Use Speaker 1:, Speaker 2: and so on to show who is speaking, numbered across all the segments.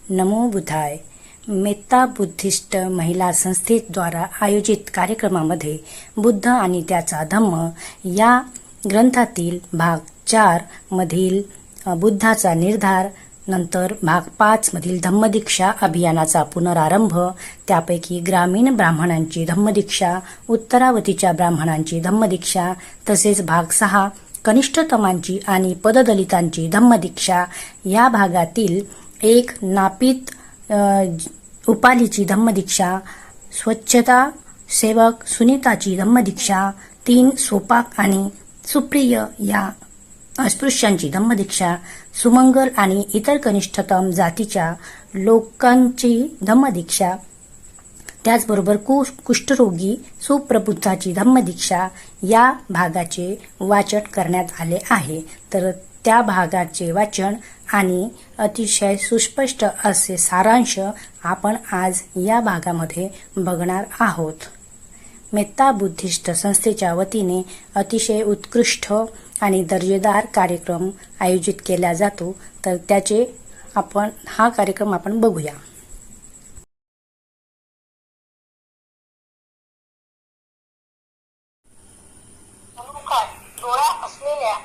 Speaker 1: नमो बुद्धाय. Metta Buddhist महिला संस्थेद्वारा आयोजित कार्यक्रमामध्ये बुद्ध आणि त्याचा धम्म या ग्रंथातील भाग 4 मधील बुद्धाचा निर्धार, नंतर भाग 5 मधील धम्मदीक्षा अभियानाचा पुनरारंभ, त्यापैकी ग्रामीण ब्राह्मणांची धम्मदीक्षा, उत्तरावतीच्या ब्राह्मणांची धम्मदीक्षा, तसेच भाग 6 कनिष्ठतमांची आणि पददलितांची धम्मदीक्षा, या भागातील एक नापित उपालीची धम्मदीक्षा, स्वच्छता सेवक सुनीताची धम्मदीक्षा, 3 सोपाक आणि सुप्रिय या अस्पृश्यांची धम्मदीक्षा, सुमंगल आणि इतर कनिष्ठतम जातीच्या लोकांची धम्मदीक्षा, त्याचबरोबर कुष्ठरोगी सुप्रबुद्धाची धम्मदीक्षा या भागाचे वाचन करण्यात आले आहे. तर त्या भागाचे वाचन आणि अतिशय सुस्पष्ट असे सारांश आपण आज या भागामध्ये बघणार आहोत. मेत्ता बुद्धिस्ट संस्थेच्या वतीने अतिशय उत्कृष्ट आणि दर्जेदार कार्यक्रम आयोजित केला जातो. तर त्याचे हा कार्यक्रम आपण बघूया.
Speaker 2: डोळा असलेल्या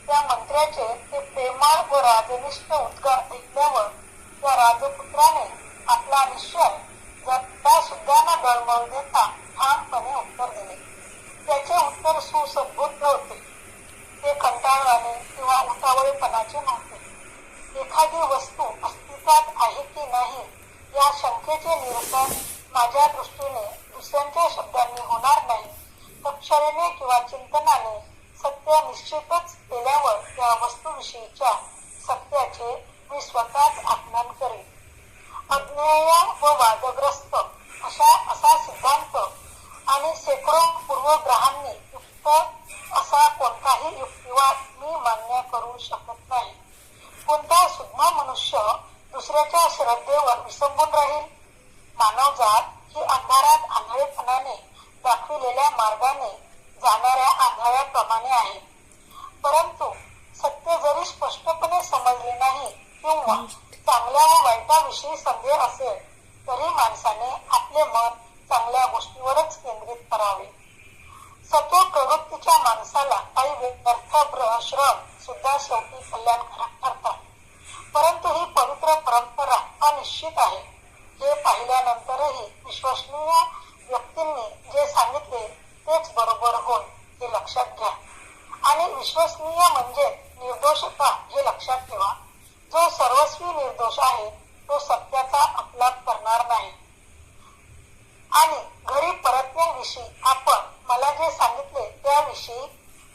Speaker 2: त्या मंत्र्याचे ते प्रेमळ व राजनिष्ठ उद्गार ऐकल्यावर त्या राजपुत्राने आपला निश्चय जरा सुद्धा न डळमळू देता ठामपणे उत्तर दिले. त्याचे उत्तर सुसंबद्ध होते. ते कंटाळवाणे किंवा उतावळेपणाचे नव्हते. एखादी वस्तू अस्तित्वात आहे की नाही या शंकेचे निरसन माझ्या दृष्टीने दुसऱ्यांच्या शब्दांनी होणार नाही. तपश्चर्येने किंवा चिंतनाने सत्य निश्चितच केल्यावर त्या वस्तूविषयीच्या सत्याचे मी स्वतःच आकलन करेन. अज्ञेय व वादग्रस्त असा सिद्धांत आणि शेकडो पूर्वग्रहांनी युक्त असा कोणताही युक्तिवाद मी मान्य करू शकत नाही. कोणता सुद्धा मनुष्य दुसऱ्याच्या श्रद्धेवर विसंबून राहील? मानवजात ही अंधारात आंधळेपणाने दाखविलेल्या मार्गाने जाणाऱ्या आंधळ्याप्रमाणे आहे. परंतु सत्य जरी स्पष्टपणे समजले नाही किंवा चांगल्या व वाईटाविषयी संदेह असेल तरी माणसाने आपले मन चांगल्या गोष्टीवरच केंद्रित करावे. सत्व प्रवृत्तीच्या माणसाला काही व्यर्थ श्रम सुद्धा शेवटी कल्याणकारक ठरतात. परंतु ही पवित्र परंपरा अनिश्चित आहे हे पाहिल्यानंतरही विश्वसनीय व्यक्तींनी जे सांगितले तेच बरोबर होय हे लक्षात घ्या. आणि विश्वसनीय म्हणजे निर्दोषता हे लक्षात ठेवा. जो सर्वस्वी निर्दोष आहे तो सत्याचा अपलाप करणार नाही. आणि घरी परतण्याविषयी आपण मला जे सांगितले त्याविषयी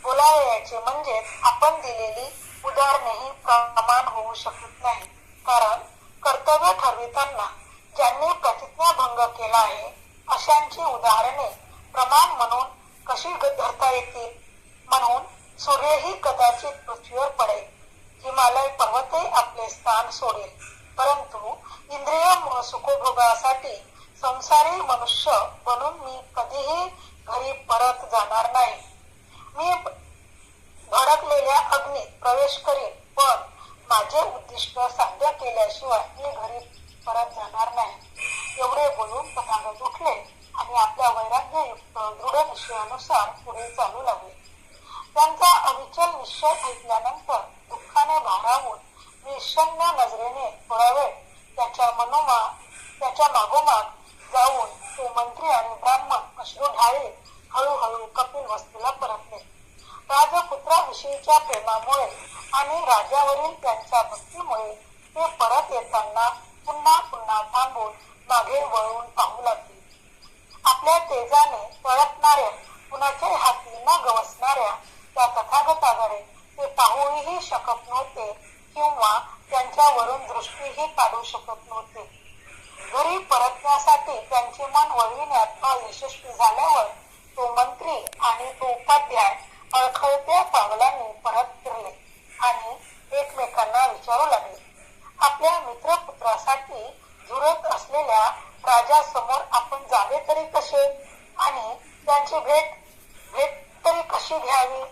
Speaker 2: बोलावयाचे म्हणजे आपण दिलेली उदाहरणेही प्रमाण होऊ शकत नाही. कारण कर्तव्य ठरविताना ज्यांनी प्रतिज्ञाभंग केला आहे अशांची उदाहरणे प्रमाण म्हणून कशी धरता येतील? म्हणून सूर्यही कदाचित पृथ्वीवर पडेल, हिमालय पर्वतही आपले स्थान सोडेल, परंतु इंद्रिय सुखभोगासाठी संसारी मनुष्य बनून मी कधीही घरी परत जाणार नाही. मी भडकलेल्या अग्नीत प्रवेश करीन, पण माझे उद्दिष्ट साध्य केल्याशिवाय मी घरी परत जाणार नाही. एवढे बोलून तथागत उठले आणि आपल्या वैराग्ययुक्त दृढ निश्चयानुसार पुढे चालू लागले. त्यांचा अविचल निश्चय ऐकल्यानंतर दुःखाने भारावून निःशन्न नजरेने थोडा वेळ त्याच्या मागोमाग जाऊन ते मंत्री आणि ब्राह्मण अश्रू ढाळीत हळूहळू कपिल वस्तूला परतले. राजपुत्राविषयीच्या प्रेमामुळे आणि राजावरील त्यांच्या भक्तीमुळे ते परत येताना पुन्हा पुन्हा थांबून मागे वळून पाहू लागले. आपल्या तेजाने तळपणाऱ्या, कुणाच्याही हाती न गवसणाऱ्या त्या तथागताकडे ते पाहूही शकत नव्हते किंवा त्यांच्यावरून दृष्टीही काढू शकत नव्हते. घरी परतण्यासाठी त्यांचे मन वळविण्यात अयशस्वी झाल्यावर तो मंत्री आणि तो उपाध्याय अडखळत्या पावलांनी परत फिरले आणि एकमेकांना विचारू लागले. आपल्या मित्रपुत्रासाठी झुरत असलेल्या राजासमोर आपण जावे तरी कसे आणि त्यांची भेट तरी कशी घ्यावी?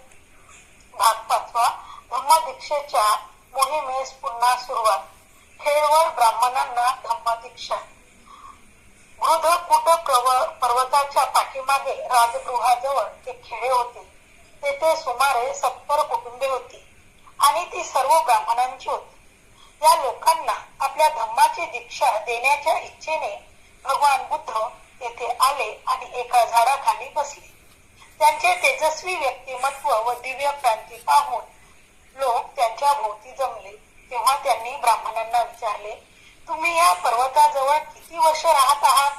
Speaker 2: भाग 5. धम्मदीक्षेच्या मोहिमेस पुन्हा सुरुवात. खेळवळ ब्राह्मणांना धम्मदीक्षा. वृद्धकूट पर्वताच्या पाठीमागे राजगृहाजवळ एक खेडे होते. तेथे सुमारे 70 कुटुंबे होती आणि ती सर्व ब्राह्मणांची होती. या लोकांना आपल्या धम्माची दीक्षा देण्याच्या इच्छेने भगवान बुद्ध येथे आले आणि एका झाडाखाली बसले. त्यांचे तेजस्वी व्यक्तिमत्व व दिव्य क्रांती पाहून लोक त्यांच्या भोवती जमले. तेव्हा त्यांनी ब्राह्मणांना विचारले, तुम्ही या पर्वताजवळ किती वर्ष राहत आहात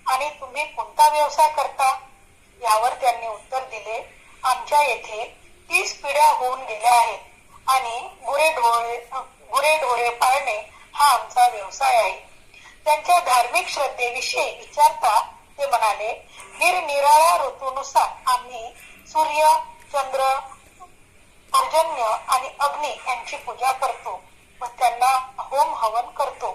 Speaker 2: आणि तुम्ही कोणता व्यवसाय करता? यावर त्यांनी उत्तर दिले, आमच्या येथे 30 पिढ्या होऊन गेल्या आहेत आणि गुरेढोरे पाळणे हा आमचा व्यवसाय आहे. त्यांच्या धार्मिक श्रद्धेविषयी विचारता ते म्हणाले, निरनिराळ्या ऋतूनुसार आम्ही सूर्य, चंद्र, पर्जन्य आणि अग्नी यांची पूजा करतो व त्यांना होम हवन करतो.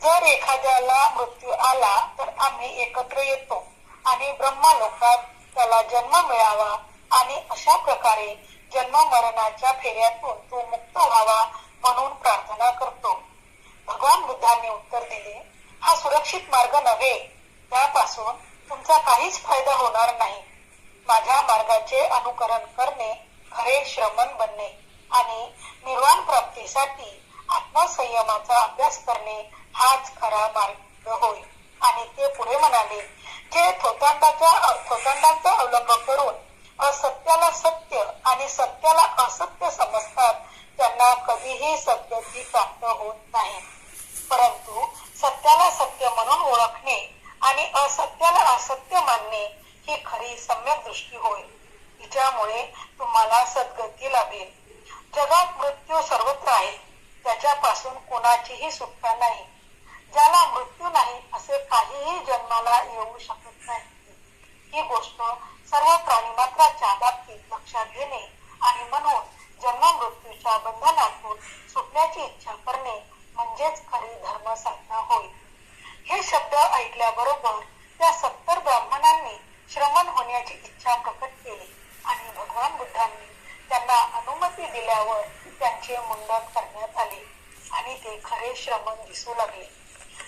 Speaker 2: जर एखाद्याला मृत्यू आला तर आम्ही एकत्र येतो आणि ब्रह्मलोकात त्याला जन्म मिळावा आणि अशा प्रकारे जन्म मरणाच्या फेऱ्यातून तो मुक्त व्हावा म्हणून प्रार्थना करतो. भगवान बुद्धांनी उत्तर दिले, हा सुरक्षित मार्ग नव्हे. त्यापासून तुमचा काहीच फायदा होणार नाही. माझ्या मार्गाचे अनुकरण करणे खरे श्रमण बनणे आणि निर्वाण प्राप्तीसाठी आत्मसंयमाचा अभ्यास करणे हाच खरा मार्ग होय. आणि ते पुढे म्हणाले, जे थोतांडांचा अवलंब करून असत्याला सत्य आणि सत्याला असत्य समजतात त्यांना कधीही सद्गती प्राप्त होत नाही. परंतु सत्याला सत्य म्हणून ओळखणे आणि असत्याला असत्य मानणे ही खरी सम्यक दृष्टी होय. तिच्यामुळे तुम्हाला सद्गती लाभेल. जगात मृत्यू सर्वत्र आहे. त्याच्यापासून कोणाचीही सुटका नाही. ज्याला मृत्यू नाही असे काहीही जन्माला येऊ शकत नाही. ही गोष्ट सर्व प्राणीमात्राच्या बाबतीत लक्षात घेणे आणि म्हणून जन्म मृत्यूच्या बंधनातून सुटण्याची इच्छा करणे म्हणजेच खरी धर्म साधना होय. हे शब्द ऐकल्याबरोबर त्या 70 ब्राह्मणांनी श्रमण होण्याची इच्छा प्रकट केली आणि भगवान बुद्धांनी त्यांना अनुमती दिल्यावर त्यांचे मुंडन करण्यात आले आणि ते खरे श्रमण दिसू लागले.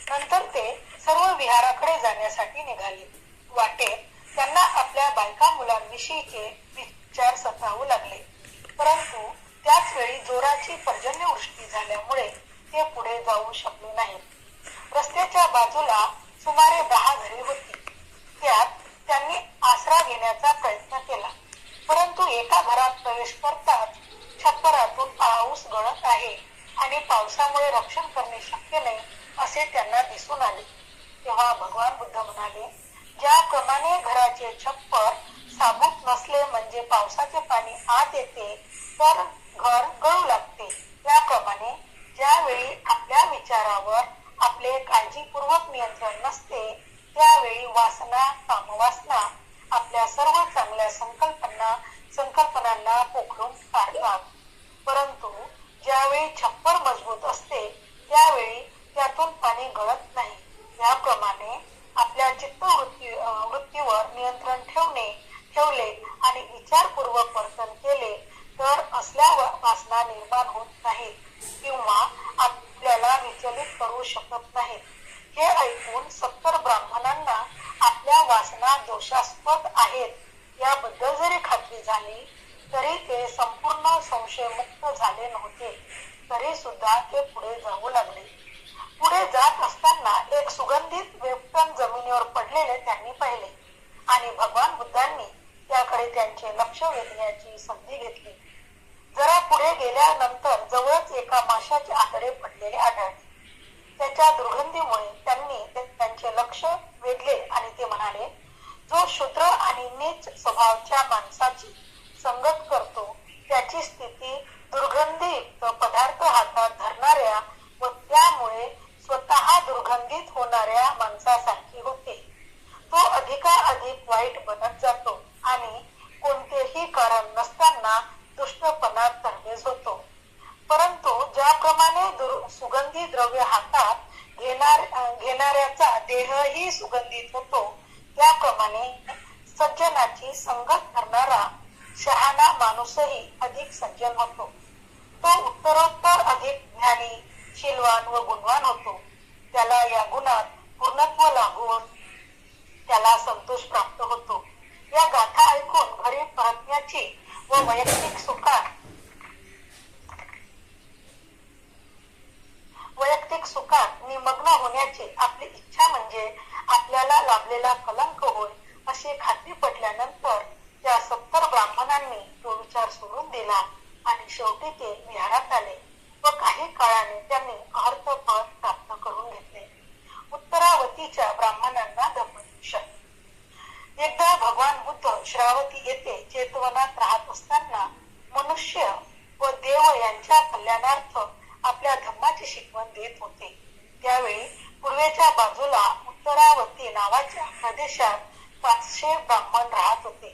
Speaker 2: नंतर ते सर्व विहाराकडे जाण्यासाठी निघाले. वाटेत त्यांना आपल्या बायका मुलांविषयीचे विचार सतावू लागले. परंतु त्याच वेळी जोराची पर्जन्यवृष्टी झाल्यामुळे ते पुढे जाऊ शकले नाहीत. रस्त्याच्या बाजूला सुमारे 10 घरे होती. त्यात त्यांनी आसरा घेण्याचा प्रयत्न केला. परंतु एका घरात प्रवेश करताच छप्परातून पाऊस गळत आहे आणि पावसामुळे रक्षण करणे शक्य नाही असे त्यांना दिसून आले. तेव्हा भगवान बुद्ध म्हणाले, ज्याप्रमाणे घराचे छप्पर साबूत नसले म्हणजे पावसाचे पाणी आत येते तर घर गळू लागते, त्याप्रमाणे ज्यावेळी आपल्या विचारावर आपले काळजीपूर्वक नियंत्रण नसते त्यावेळी वासना, कामवासना आपल्या सर्व चांगल्या संकल्पनांना पोखरून काढतात. परंतु ज्यावेळी छप्पर मजबूत असते त्यावेळी त्यातून पाणी गळत नाही. याप्रमाणे आपल्या चित्तवृत्तीवर नियंत्रण ठेवले आणि विचारपूर्वक वर्तन केले तर असल्या वासना निर्माण होत नाहीत किंवा आपल्याला विचलित करू शकत नाहीत. हे ऐकून 70 ब्राह्मणांना आपल्या वासना दोषास्पद आहेत याबद्दल जरी खात्री झाली तरी ते संपूर्ण संशयमुक्त झाले नव्हते. तरी सुद्धा ते पुढे जाऊ लागले. पुढे जात असताना एक सुगंधित वेपटन जमिनीवर पडलेले त्यांनी पाहिले आणि भगवान बुद्धांनी त्याकडे त्यांचे लक्ष वेधण्याची संधी घेतली. जरा पुढे गेल्यानंतर जवळच एका माशाचे आतडे पडलेले आढळले. त्याच्या दुर्गंधीमुळे त्यांनी त्यांचे लक्ष वेधले आणि ते म्हणाले, जो शूद्र आणि नीच स्वभावाच्या माणसाची संगत करतो त्याची स्थिती दुर्गंधीयुक्त पदार्थ हातात धरणाऱ्या व त्यामुळे स्वतः दुर्गंधित होणाऱ्या माणसासारखी होते. तो अधिकाधिक वाईट बनत जातो आणि कोणतेही कारण नसताना दुष्टपणात तरबेज होतो. परंतु ज्याप्रमाणे सुगंधी द्रव्य हातात घेणाऱ्याचा देहही सुगंधित होतो त्याप्रमाणे सज्जनाची संगत करणारा शहाणा माणूसही अधिक सज्जन होतो. तो उत्तरोत्तर अधिक ज्ञानी, शीलवान व गुणवान होतो. त्याला या गुणात पूर्णत्व लागून त्याला संतोष प्राप्त होतो. या गाथा ऐकून घरी परतण्याची व वैयक्तिक सुखात निमग्न होण्याची आपली इच्छा म्हणजे आपल्याला लाभलेला कलंक होय अशी खात्री पटल्यानंतर त्या 70 ब्राह्मणांनी तो विचार सोडून दिला आणि शेवटी ते विहारात आले व काही काळाने त्यांनी अर्थपद प्राप्त करून घेतले. उत्तरावतीच्या ब्राह्मणांना धर्मदीक्षा. एकदा भगवान बुद्ध श्रावती येथे चेतवनात राहत असताना मनुष्य व देव यांच्या कल्याणार्थ आपल्या धम्माची शिकवण देत होते. त्यावेळी पूर्वेच्या बाजूला उत्तरावती नावाच्या प्रदेशात 500 ब्राह्मण राहत होते.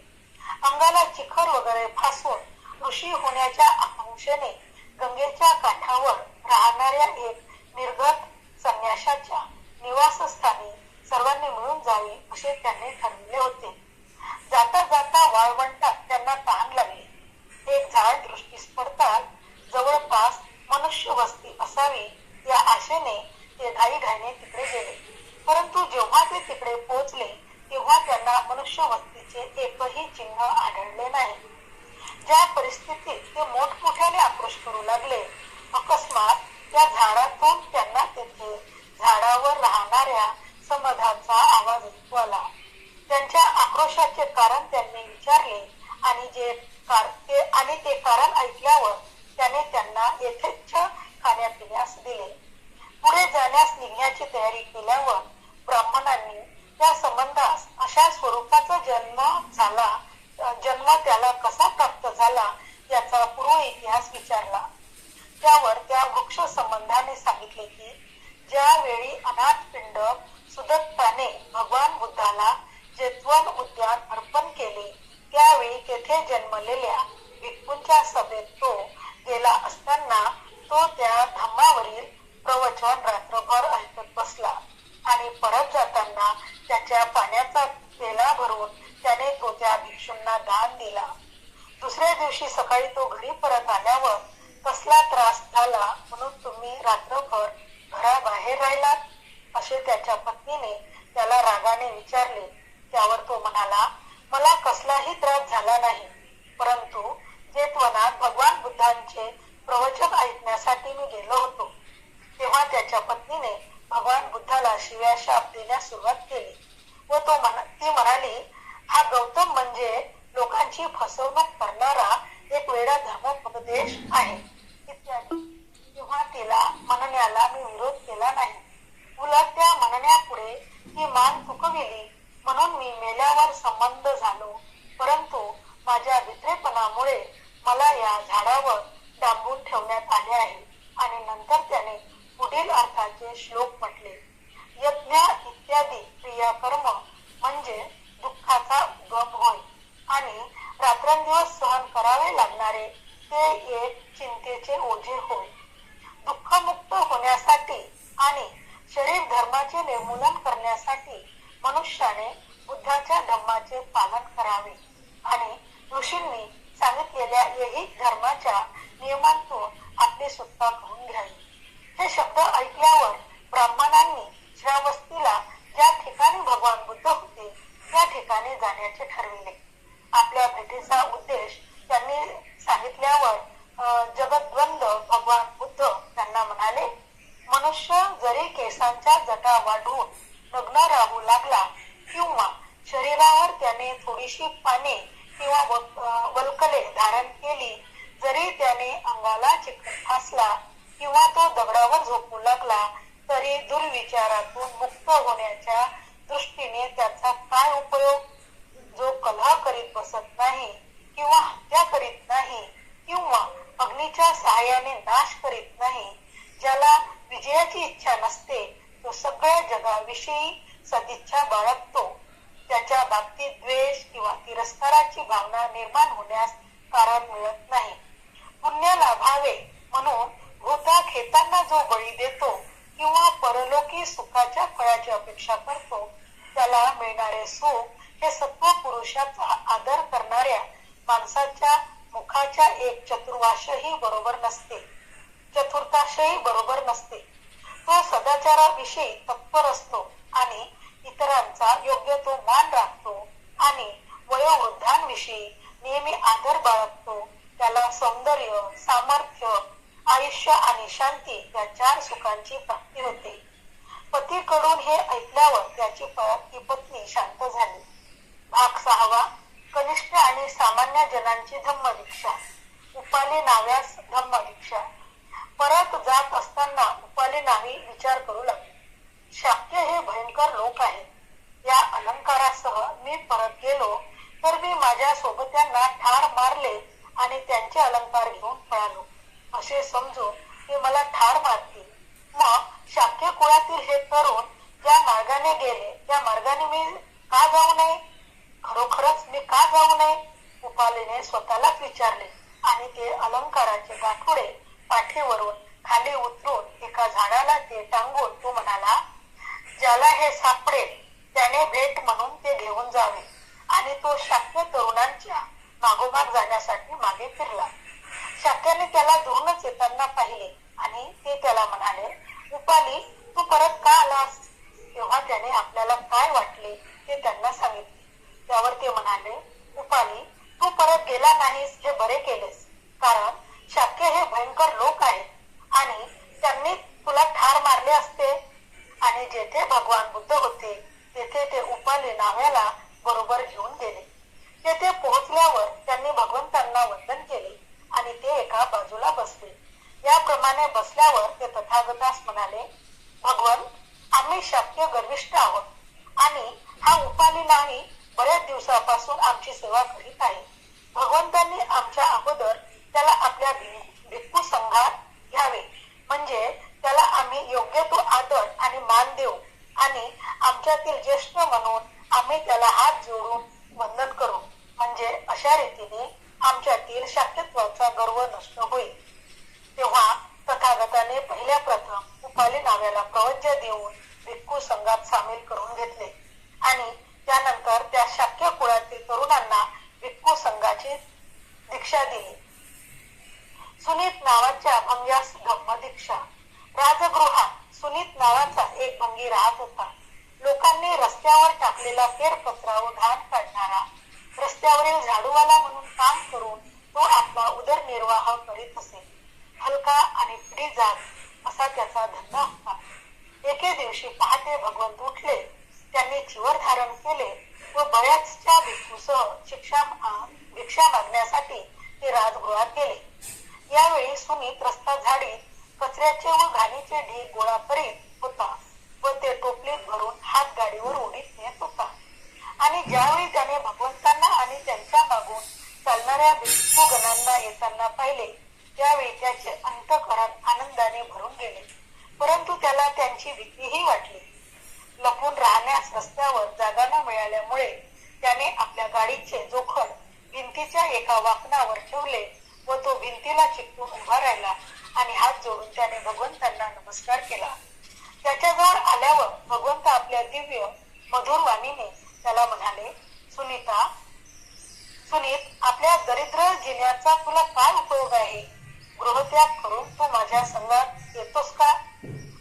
Speaker 2: अंगाला चिखर वगैरे फासून ऋषी होण्याच्या आकांक्षेने गंगेच्या काठावर राहणाऱ्या एक निर्गत संन्याशाच्या निवासस्थानी सर्वांनी मिळून जावे असे त्यांनी ठरविले होते. जाता जाता वाळवंटात त्यांना तहान लागली. एक झाड दृष्टीस पडताच जवळपास मनुष्य वस्ती असावी या आशेने ते घाईघाईने तिकडे गेले. परंतु जेव्हा ते तिकडे पोहोचले तेव्हा त्यांना मनुष्य वस्तीचे एकही चिन्ह आढळले नाही. ज्या परिस्थितीत ते मोठमोठ्याने आक्रोश करू लागले, अकस्मात त्या झाडातून त्यांना तेथे झाडावर राहणाऱ्या समधाचा आवाज ऐकू आला. त्यांच्या आक्रोशाचे कारण त्यांनी विचारले आणि ते कारण ऐकल्यावर त्याने त्यांना यथेच्छ खाण्यापिण्यास दिले. पुढे जाण्यास निघण्याची तयारी केल्यावर ब्राह्मणांनी त्या संबंधास अशा स्वरूपाचा जन्म त्याला कसा प्राप्त झाला याचा पूर्व इतिहास विचारला. त्यावर त्या वृक्ष संबंधाने सांगितले की ज्यावेळी अनाथपिंड सुदत्ताने भगवान बुद्धाला जेतवन उद्यान अर्पण केले त्यावेळी तेथे जन्मलेल्या भिक्खूंच्या सभेत तो गेला असताना तो त्या धम्मावरील प्रवचन रात्रभर ऐकत बसला आणि परत जाताना त्याच्या पाण्याचा पेला भरून त्याने तो त्या भिक्षूंना दान दिला. दुसऱ्या दिवशी सकाळी तो घरी परत आल्यावर कसला त्रास झाला म्हणून तुम्ही रात्रभर घराबाहेर राहिलात असे त्याच्या पत्नीने त्याला रागाने विचारले. त्यावर तो म्हणाला, मला कसलाही त्रास झाला नाही, परंतु जेतवनात भगवान बुद्धांचे प्रवचन ऐकण्यासाठी मी गेलो होतो. तेव्हा त्याच्या पत्नीने भगवान बुद्धाला शिव्या शाप देण्यास सुरुवात केली व ती म्हणाली, हा गौतम म्हणजे लोकांची फसवणूक करणारा एक वेडा धर्मोपदेश आहे इत्यादी. तेव्हा तिला म्हणण्याला मी विरोध केला नाही. उलट त्या म्हणण्यापुढे ती मान चुकविली म्हणून मी मेल्यावर संबंध झालो, परंतु माझ्या भित्रेपणामुळे मला या झाडावर डांबून ठेवण्यात आले आहे. आणि नंतर त्याने पुढील अर्थाचे श्लोक म्हटले. यज्ञ इत्यादी क्रियाकर्म म्हणजे दुःखाचा उगम होय आणि रात्रंदिवस सहन करावे लागणारे ते एक चिंतेचे ओझे होय. दुःखमुक्त होण्यासाठी आणि शरीर धर्माचे निर्मूलन करण्यासाठी मनुष्याने बुद्धाच्या धम्माचे पालन करावे आणि ऋषींनी सांगितलेल्या ऐहिक धर्माच्या नियमांतून आपली सुटका करून घ्यावी. हे शब्द ऐकल्यावर ब्राह्मणांनी श्रावस्तीला ज्या ठिकाणी भगवान बुद्ध होते त्या ठिकाणी जाण्याचे ठरविले. आपल्या भेटीचा उद्देश त्यांनी सांगितल्यावर जगद्वंद भगवान बुद्ध त्यांना म्हणाले, मनुष्य जरी केसांच्या जटा वाढवून नग्न राहू लागला किंवा शरीरावर त्याने थोडीशी पाने किंवा वल्कले धारण केली, जरी त्याने अंगाला चिखल फासला किंवा तो दगडावर झोपू लागला, तरी दुर्विचारातून मुक्त होण्याच्या दृष्टीने त्याचा काय उपयोग? जो कलह करीत बसत नाही किंवा हत्या करीत नाही किंवा अग्नीच्या सहाय्याने नाश करीत नाही, ज्याला विजयाची इच्छा नसते, तो सगळ्या जगाविषयी सदिच्छा बाळगतो, त्याच्या बाबतीत द्वेष किंवा तिरस्काराची भावना निर्माण होण्यास कारण मिळत नाही. पुण्य लाभावे म्हणून भूताखेतांना जो बळी देतो किंवा परलोकी सुखाच्या फळाची अपेक्षा करतो, त्याला मिळणारे सुख हे सत्व पुरुषाचा आदर करणाऱ्या माणसाच्या मुखाच्या एक चतुर्वाशही बरोबर नसते. चतुर्थाशयही बरोबर नसते. तो सदाचाराविषयी तत्पर असतो आणि इतरांचा योग्य तो मान राखतो आणि वयोवृद्धांविषयी नेहमी आदर बाळगतो. त्याला सौंदर्य, सामर्थ्य, आयुष्य आणि शांती या 4 सुखांची प्राप्ती होते. पतीकडून हे ऐकल्यावर त्याची ती पत्नी शांत झाली. भाग 6. कनिष्ठ आणि सामान्य जनांची धम्मदीक्षा. उपाली नाव्यास धम्मदीक्षा. परत जात असताना उपाली नावी विचार करू लागली. शाक्य हे भयंकर लोक आहेत. या अलंकारासह मी परत गेलो तर मी माझ्या सोबत्यांना ठार मारले आणि त्यांचे अलंकार घेऊन पळालो असे समजू ते मला ठार मारतील. मग शाक्य कुळातील हे तरुण ज्या मार्गाने गेले त्या मार्गाने मी का जाऊ नये? खरोखरच मी का जाऊ नये? उपालीने स्वतःलाच विचारले आणि ते अलंकाराचे गाठोडे पाठीवरून खाली उतरून एका झाडाला ते टांगून तो म्हणाला, ज्याला हे सापडेल त्याने भेट म्हणून ते घेऊन जावे. आणि तो शाक्य तरुणांच्या मागोमाग जाण्यासाठी मागे फिरला. शाक्याने त्याला दुरूनच येताना पाहिले आणि ते त्याला म्हणाले, उपाली, तू परत का आलास? तेव्हा त्याने आपल्याला काय वाटले ते त्यांना सांगितले. त्यावर ते म्हणाले, उपाली, तू परत गेला नाहीस हे बरे केलेस, कारण शाक्य हे भयंकर लोक आहेत आणि त्यांनी तुला ठार मारले असते. आणि जेथे भगवान बुद्ध होते तेथे ते उपाली नाव्याला बरोबर घेऊन गेले. तेथे पोहोचल्यावर त्यांनी भगवंतांना वंदन केले आणि ते एका बाजूला बसले. याप्रमाणे बसल्यावर ते तथागतास म्हणाले, भगवन, आम्ही शाक्य गर्विष्ठ आहोत आणि हा उपाली नावी बऱ्याच दिवसापासून आमची सेवा करीत आहे. भगवंतांनी आमच्या अगोदर त्याला आपल्या भिक्खू संघात घ्यावे, म्हणजे त्याला आम्ही योग्य तो आदर आणि मान देऊ आणि आमच्यातील ज्येष्ठ म्हणून आम्ही त्याला हात जोडून वंदन करू, म्हणजे अशा रीतीने आमच्यातील शाक्यत्वाचा गर्व नष्ट होईल. तेव्हा तथागताने पहिल्या प्रथम उपाली नाव्याला प्रवज्य देऊन भिक्खू संघात सामील करून घेतले आणि त्यानंतर त्या शाक्य कुळातील तरुणांना भिक्खू संघाची दीक्षा दिली. सुनीत नावाच्या भंग्यास धम्मदीक्षा. राजगृहात सुनीत नावाचा एक भंगी राहत होता. लोकांनी रस्त्यावर टाकलेला फेरपत्रा व घाण काढणारा, रस्त्यावरील झाडूवाला म्हणून काम करून तो आपला उदरनिर्वाह करीत असे. हलका आणि फ्री जात असा त्याचा धंदा होता. एके दिवशी पहाटे भगवंत उठले. त्यांनी चिवर धारण केले व बऱ्याचशा भिक्षूसह भिक्षा मागण्यासाठी ते राजगृहात गेले. यावेळी सुनीत रस्ता झाडीत कचऱ्याचे व घाणीचे ढीग गोळा करीत होता व ते टोपलीत भरून हात गाडीवर ओढीत नेत होता. आणि ज्यावेळी त्याने भगवंतांना आणि त्यांच्या मागून चालणाऱ्या भिक्षुगणांना येताना पाहिले त्यावेळी त्याचे अंतःकरण आनंदाने भरून गेले. परंतु त्याला त्यांची भीतीही वाटली. लपून राहण्यास रस्त्यावर जागा न मिळाल्यामुळे त्याने आपल्या गाडीचे जोखड भिंतीच्या एका वाकणावर ठेवले व तो भिंतीला चिकटून उभा राहिला आणि हात जोडून त्याने भगवंतांना नमस्कार केला. त्याच्याजवळ आल्यावर भगवंत आपल्या दिव्य मधुर वाणीने त्याला म्हणाले, सुनीत, आपल्या दरिद्र जिन्याचा तुला काय उपयोग आहे? गृहत्याग करून तू माझ्या संघात येतोस का?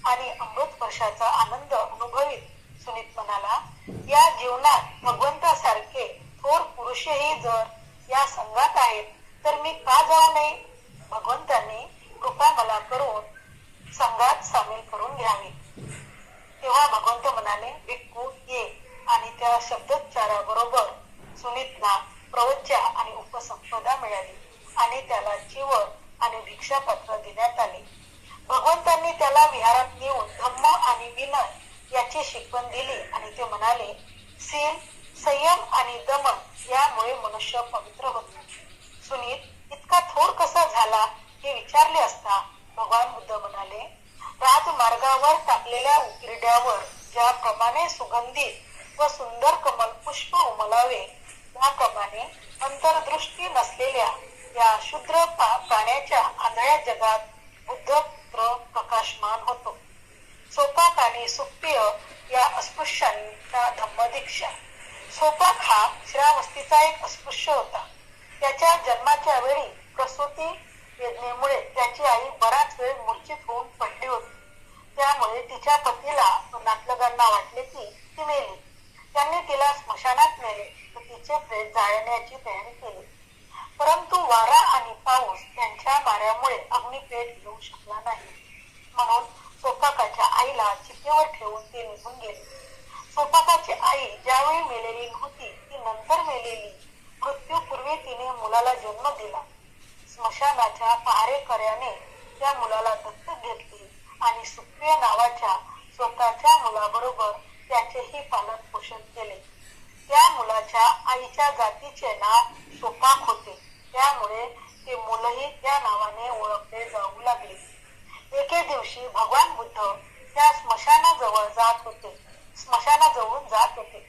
Speaker 2: आणि अमृत वर्षाचा आनंद अनुभवित सुनीत म्हणाला, या जीवनात भगवंतासारखे थोर पुरुषही जर या संघात आहेत तर मी का जाऊ नये? भगवंतांनी कृपा मला करून संघात सामील करून घ्यावी. तेव्हा भगवंत म्हणाले, भिक्खू ये. आणि त्या शब्दोच्चाराबरोबर सुनीतला प्रवज्या आणि उपसंपदा मिळाली आणि त्याला चिवर आणि भिक्षापत्र देण्यात आले. भगवंतांनी त्याला विहारात नेऊन धम्म आणि विनय याची शिकवण दिली आणि ते म्हणाले, शील, संयम आणि दमन यामुळे मनुष्य पवित्र होतो. सुनीत इतका थोर कसा झाला हे विचारले असता भगवान बुद्ध म्हणाले, राजमार्गावर टाकलेल्या उकिरड्यावर ज्याप्रमाणे सुगंधित व सुंदर कमल पुष्प उमलावे त्याप्रमाणे अंतर्दृष्टी नसलेल्या या शूद्र प्राण्याच्या आंधळ्या जगात बुद्धपुत्र प्रकाशमान होतो. सोपाक आणि सुप्पिय या अस्पृश्यांचा धम्मदीक्षा. सोपाक हा श्रावस्तीचा एक अस्पृश्य होता. त्याच्या जन्माच्या वेळी प्रसूती वेदनेमुळे त्याची आई बराच वेळ मूर्छित होऊन पडली होती. त्यामुळे तिच्या पतीला नातलगांना वाटले की ती मेली. त्यांनी तिला स्मशानात नेले व तिचे प्रेत जाळण्याची तयारी केली. परंतु वारा आणि पाऊस यांच्या माऱ्यामुळे अग्निपेट येऊ शकला नाही. म्हणून सोपाकाच्या आईला चितेवर ठेवून ते निघून गेले. सोपाकाची आई ज्यावेळी मेलेली नव्हती ती नंतर मेलेली. मृत्यूपूर्वी तिने मुलाला जन्म दिला. स्मशानाच्या पहारेकऱ्याने त्या मुलाला दत्तक घेतले आणि सुप्रिय नावाच्या स्वतःच्या मुलाबरोबर त्याचेही पालन पोषण केले. त्या मुलाच्या आईच्या जातीचे नाव सोपाक होते. त्यामुळे ते मुलही त्या नावाने ओळखले जाऊ लागले. एके दिवशी भगवान बुद्ध त्या स्मशानाजवळून जात होते.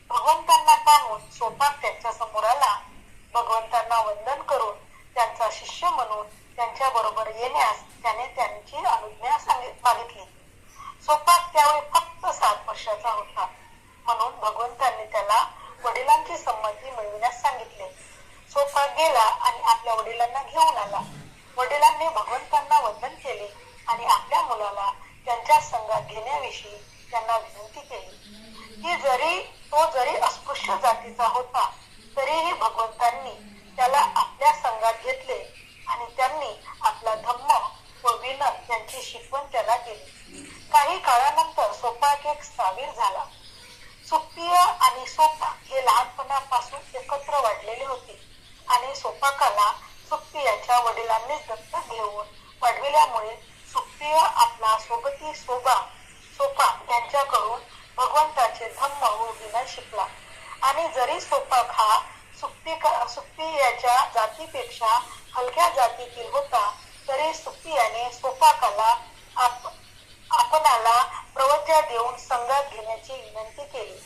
Speaker 2: भगवंतांना पाहून सोपाक त्यांच्या समोर आला. भगवंतांना वंदन करून त्यांचा शिष्य म्हणून त्यांच्या बरोबर येण्यास त्याने त्यांची अनुज्ञा मागितली. सोपाक त्यावेळी फक्त 7 वर्षाचा होता. म्हणून भगवंतांनी त्याला वडिलांची संमती मिळविण्यास सांगितले. सोपाक गेला आणि आपल्या वडिलांना घेऊन आला. वडिलांनी भगवंतांना वंदन केले आणि आपल्या मुलाला त्यांच्या संघात घेण्याविषयी त्यांना विनंती केली. तो जरी अस्पृश्य जातीचा होता तरीही भगवंतांनी त्याला आपल्या संघात घेतले आणि त्यांनी आपला धम्म व विनय यांची शिकवण त्याला केली. काही काळानंतर सोपाक एक स्थावीर झाला. सुप्रिय आणि सोपाक हे लहानपणापासून एकत्र वाढलेले होते आणि सोपाकाला सुप्रियाच्या वडिलांनीच दत्तक घेऊन वाढविल्यामुळे सुप्रिय आपला सोबती सोपाक यांच्याकडून भगवंताचे धम्म व विनय शिकला. आणि जरी सोपाक हा सुप्रियाच्या जातीपेक्षा हलक्या जातीतील होता तरी सुप्रियाने सोपाकाला आपणाला प्रवज्या देऊन संघात घेण्याची विनंती केली.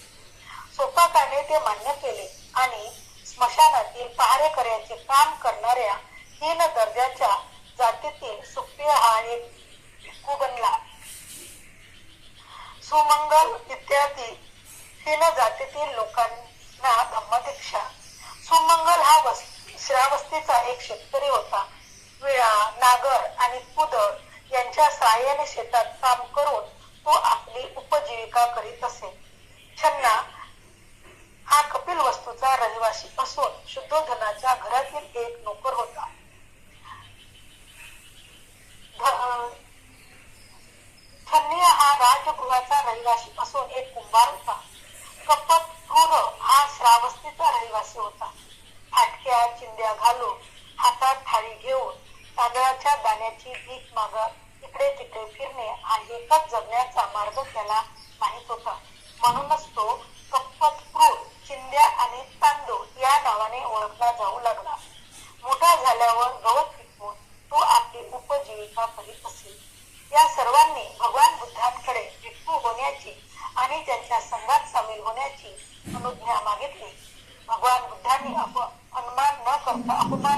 Speaker 2: सोपाकाने ते मान्य केले आणि स्मशानातील पहारेकऱ्याचे काम करणाऱ्या 3 दर्जाच्या जातीतील सुप्रिय हा एक भिक्खू बनला. सुमंगल इत्यादी 3 जातीतील लोकांना धम्मदीक्षा. सुमंगल हा श्रावस्तीचा एक शेतकरी होता. विळा, नागर आणि कुदळ यांच्या सहाय्याने शेतात काम करून तो आपली उपजीविका करीत असे. छन्ना हा कपिल वस्तूचा रहिवासी असून शुद्धोधनाच्या घरातील एक नोकर होता. छन्नी हा राजगृहाचा रहिवासी असून एक कुंभार होता. कपटपूर हा श्रावस्तीचा रहिवासी होता. फाटक्या चिंध्या घालून हातात थाळी घेऊन तांदळाच्या दाण्याची भीक मागत इकडे तिकडे फिरणे हा एकच जगण्याचा मार्ग त्याला माहित होता. म्हणूनच तो कपटपूर, चिंध्या आणि तांदूळ या नावाने ओळखला जाऊ लागला. मोठा झाल्यावर गवत पिकवून तो आपली उपजीविका करीत असे. या सर्वांनी भगवान बुद्धांकडे भिक्खू होण्याची आणि त्यांच्या संघात सामील होण्याची अनुज्ञा मागितली. भगवान बुद्धांनी अपमान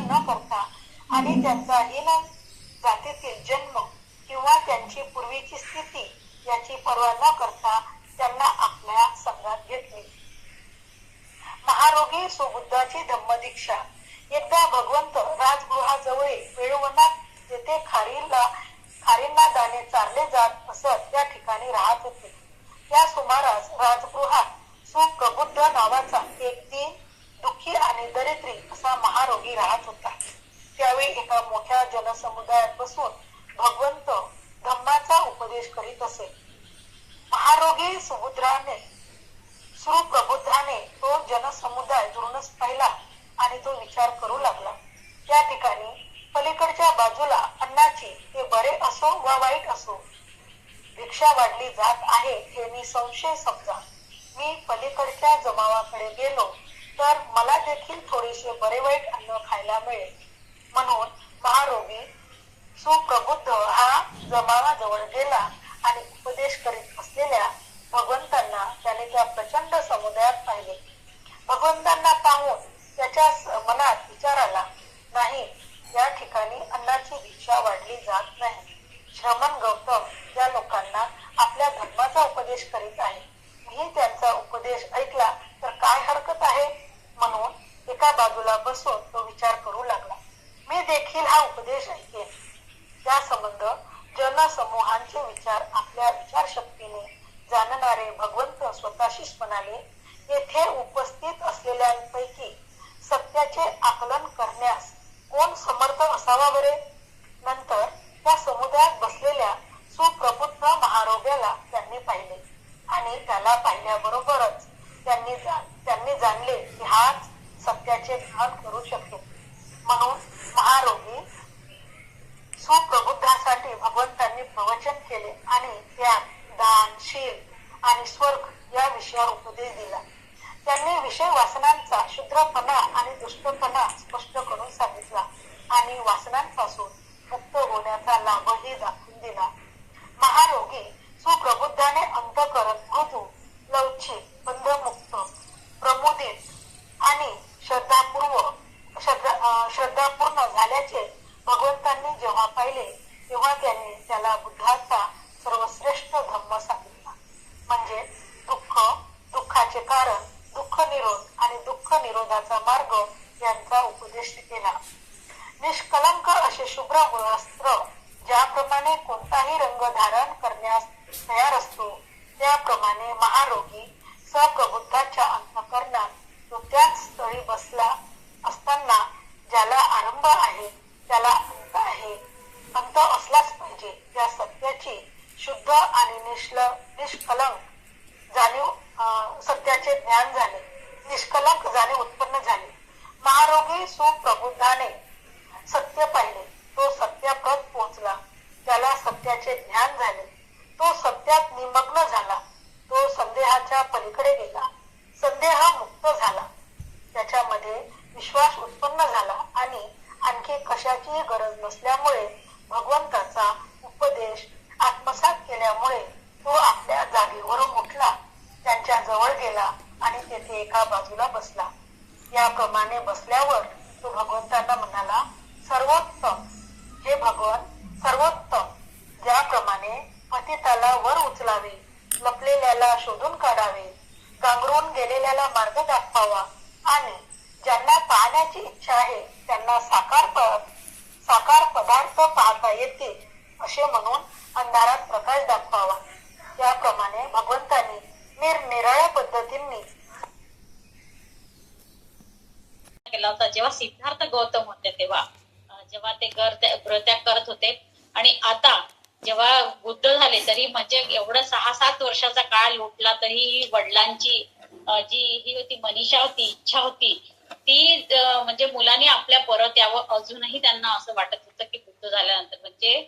Speaker 2: न करता आणि त्यांचा हीन जातीतील जन्म किंवा त्यांची पूर्वीची स्थिती याची पर्वा न करता त्यांना आपल्या संघात घेतले. महारोगी सुबुद्धाची धम्मदीक्षा. एकदा भगवंत राजगृहाजवळील वेळुवनात जेथे खारींना दाणे चारले जात असत त्या ठिकाणी राहत होते. त्या सुमारास राजगृहात सुप्रबुद्ध नावाचा एक दीन, दुःखी आणि दरिद्री असा महारोगी राहत होता. त्यावेळी एका मोठ्या जनसमुदायात बसून भगवंत धम्माचा उपदेश करीत असे. महारोगी सुप्रबुद्धाने तो जनसमुदाय दुरूनच पाहिला आणि तो विचार करू लागला. त्या ठिकाणी पलीकडच्या बाजूला अन्नाची ते बरे असो वा वाईट असो भिक्षा वाढली जात आहे हे निसंशय समजा. मी पलीकडच्या जमावाकडे गेलो तर मला देखील थोडेसे बरे वाईट अन्न खायला मिळेल. म्हणून महारोगी सुप्रबुद्ध हा जमावाजवळ गेला आणि उपदेश करीत असलेल्या भगवंतांना त्याने त्या प्रचंड समुदायात पाहिले. भगवंतांना पाहून त्याच्या मनात विचार आला, नाही, या ठिकाणी अन्नाची भिक्षा वाढली जात नाही. श्रमण गौतम या लोकांना आपल्या धर्माचा उपदेश करीत आहे. मी त्यांचा उपदेश ऐकला तर काय हरकत आहे. म्हणून एका बाजूला बसून तो विचार करू लागला. मी देखील हा उपदेश ऐकेन. त्या संबंध जनसमूहांचे विचार आपल्या विचारशक्तीने जाणणारे भगवंत स्वतःशीच म्हणाले, येथे उपस्थित असलेल्यांपैकी सत्याचे आकलन करण्यास कोण समर्थ असावा बरे. नंतर त्या समुदायात बसलेल्या सुप्रबुद्ध महारोग्याला त्यांनी पाहिले आणि त्याला पाहिल्याबरोबरच त्यांनी जाणले की हाच सत्याचे ज्ञान करू शकेल. म्हणून महारोगी सुप्रबुद्धासाठी भगवंतांनी प्रवचन केले आणि त्यात दान, शील आणि स्वर्ग या विषयावर उपदेश दिला. त्यांनी विषय वासनांचा शुद्रपणा आणि दुष्टपणा स्पष्ट करून सांगितला आणि वासनांपासून मुक्त होण्याचा लाभही दाखवून दिला. महारोगी सुप्रबुद्धाने अंतःकरण मृदू, लवचिक, बंधमुक्त, प्रमुदित आणि श्रद्धापूर्ण झाल्याचे भगवंतांनी जेव्हा पाहिले तेव्हा त्यांनी त्याला बुद्धाचा सर्वश्रेष्ठ धम्म सांगितला. म्हणजे दुःख, दुःखाचे कारण, दुःख निरोध आणि दुःख निरोधाचा मार्ग यांचा उपदेश केला. निष्कलंक असे शुभ्र वस्त्र ज्याप्रमाणे कोणताही रंग धारण करण्यास तयार असतो, त्याप्रमाणे महारोगी सप्रबुद्धाच्या अंतःकरणात तो त्याच स्थळी बसला असताना ज्याला आरंभ आहे त्याला अंत आहे, अंत असलाच पाहिजे, त्या सत्याची शुद्ध आणि निष्कलंक जाणीव, सत्याचे ज्ञान झाले, निष्कलंक जाणीव उत्पन्न झाली. महारोगी सुप्रबुद्धाने सत्य पाहिले, तो सत्याप्रत पोहोचला, त्याला सत्याचे ज्ञान झाले, तो सत्यात निमग्न झाला, तो संदेहाच्या पलीकडे गेला, संदेह मुक्त झाला, त्याच्यामध्ये विश्वास उत्पन्न झाला आणि आणखी कशाचीही गरज नसल्यामुळे भगवंताचा उपदेश आत्मसात केल्यामुळे तो आपल्या जागेवरून उठला, त्यांच्या जवळ गेला आणि तेथे एका बाजूला बसला. याप्रमाणे बसल्यावर तो भगवंतांना म्हणाला, सर्वोत्तम, हे भगवान सर्वोत्तम, ज्याप्रमाणे पतिताला वर उचलावे, लपलेल्याला शोधून काढावे, गांगरून गेलेल्याला मार्ग दाखवावा आणि ज्यांना पाहण्याची इच्छा आहे त्यांना साकार पदार्थ पाहता येतील असे म्हणून अंधारात प्रकाश दाखवावा. त्याप्रमाणे भगवंतांनी निरनिराळ्या पद्धतींनी
Speaker 3: केला होता. जेव्हा सिद्धार्थ गौतम होते तेव्हा जेव्हा ते गृहत्याग करत होते आणि आता जेव्हा बुद्ध झाले तरी म्हणजे एवढं 6-7 वर्षाचा काळ लोटला तरी वडिलांची जी ही होती मनीषा होती, इच्छा होती ती म्हणजे मुलांनी आपल्या परत यावं. अजूनही त्यांना असं वाटत होतं की बुद्ध झाल्यानंतर म्हणजे